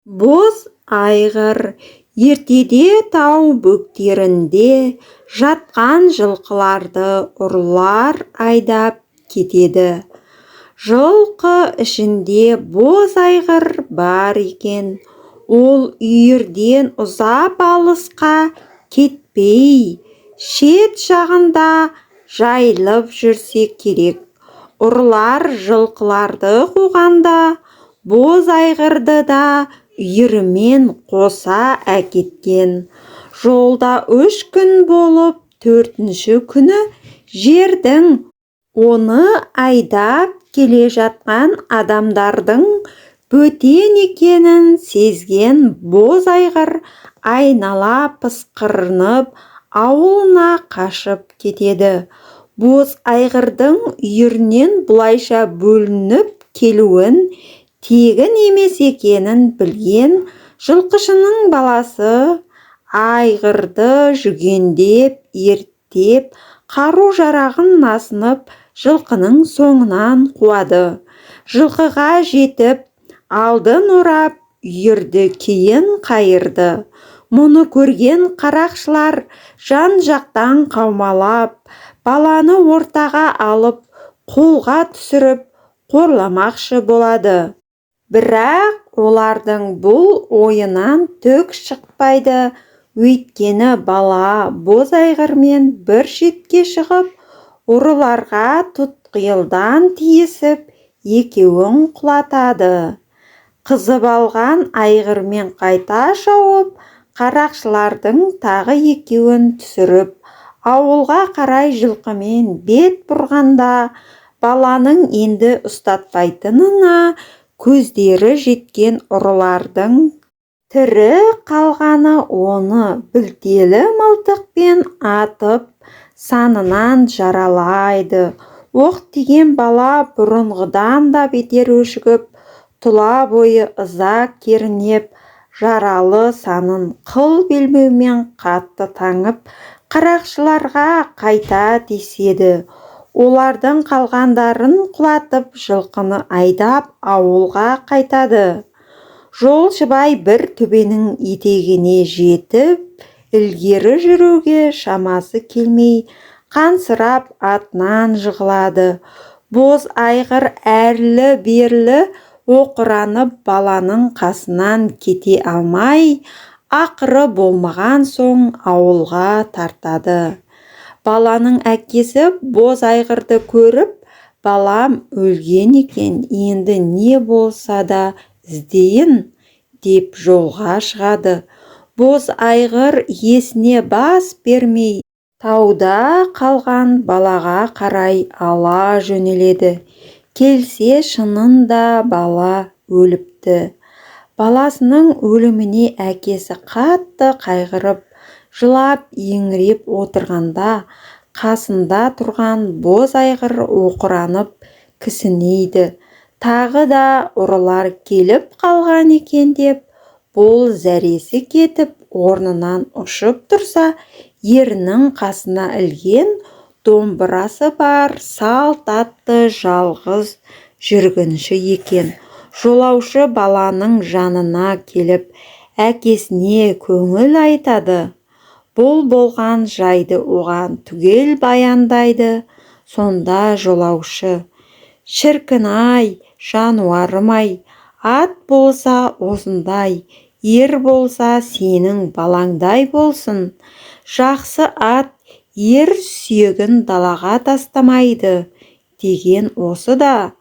Боз айғыр ертеде тау бөктерінде жатқан жылқыларды ұрылар айдап кетеді. Жылқы ішінде боз айғыр бар екен. Ол үйірден ұзап алысқа кетпей, шет жағында жайылып жүрсе керек. Ұрылар жылқыларды қуғанда, боз айғырды да үйірімен қоса әкеткен. Жолда 3 күн болып, 4-ші күні жердің оны айдап келе жатқан адамдардың бөтен екенін сезген боз айғыр айнала пысқырынып ауылына қашып кетеді. Боз айғырдың үйірінен бұлайша бөлініп келуін тегін емес екенін білген жылқышының баласы айғырды жүгендеп, ерттеп, қару-жарағын асынып, жылқының соңынан қуады. Жылқыға жетіп, алдын орап, үйірді кейін қайырды. Мұны көрген қарақшылар жан-жақтан қаумалап, баланы ортаға алып, қолға түсіріп, қорламақшы болады. Бірақ олардың бұл ойынан түк шықпайды. Өйткені бала боз айғырмен бір шетке шығып, ұрыларға тұтқиылдан тиісіп, екеуін құлатады. Қызып алған айғырмен қайта шауып, қарақшылардың тағы екеуін түсіріп, ауылға қарай жылқымен бет бұрғанда, баланың енді ұстатпайтынына көздері жеткен ұрылардың тірі қалғаны оны білтелі мылтықпен атып, санынан жаралайды. Оқ тиген бала бұрынғыдан да бетер өшігіп, тұла бойы ыза кернеп, жаралы санын қыл белбеумен қатты таңып, қарақшыларға қайта тиіседі. Олардың қалғандарын құлатып, жылқыны айдап ауылға қайтады. Жолшыбай бір төбенің етегіне жетіп, ілгері жүруге шамасы келмей, қансырап атынан жығылады. Боз айғыр әрлі-берлі оқыранып баланың қасынан кете алмай, ақыры болмаған соң ауылға тартады. Баланың әкесі боз айғырды көріп, балам өлген екен, енді не болса да іздейін, деп жолға шығады. Боз айғыр есіне бас бермей, тауда қалған балаға қарай ала жөнеледі. Келсе шынында бала өліпті. Баласының өліміне әкесі қатты қайғырып, жылап еңіреп отырғанда, қасында тұрған боз айғыр оқыранып кісінейді. Тағы да ұрылар келіп қалған екен деп, бұл зәресі кетіп, орнынан ұшып тұрса, ерінің қасына ілген домбырасы бар салт атты жалғыз жүргінші екен. Жолаушы баланың жанына келіп, әкесіне көңіл айтады. Бұл болған жайды оған түгел баяндайды. Сонда жолаушы: шіркін-ай, жануарым-ай, ат болса осындай, ер болса сенің балаңдай болсын. Жақсы ат ер сүйегін далаға тастамайды, деген осы да.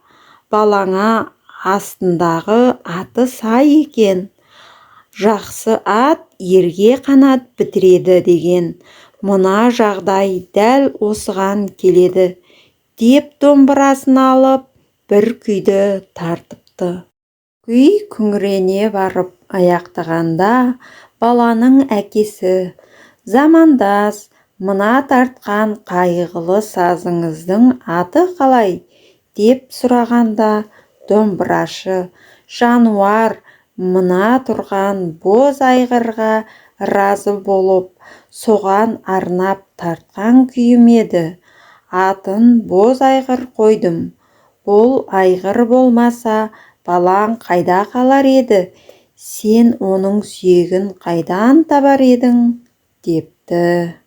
Балаңа астындағы аты сай екен. Жақсы ат ерге қанат бітіреді деген. Мына жағдай дәл осыған келеді, деп домбырасын алып, бір күйді тартыпты. Күй күңірене барып аяқтағанда, баланың әкесі: замандас, мына тартқан қайғылы сазыңыздың аты қалай? деп сұрағанда, домбырашы: жануар, мына тұрған боз айғырға разы болып, соған арнап тартқан күйім еді. Атын боз айғыр қойдым. Бұл айғыр болмаса, балаң қайда қалар еді? сен оның сүйегін қайдан табар едің депті.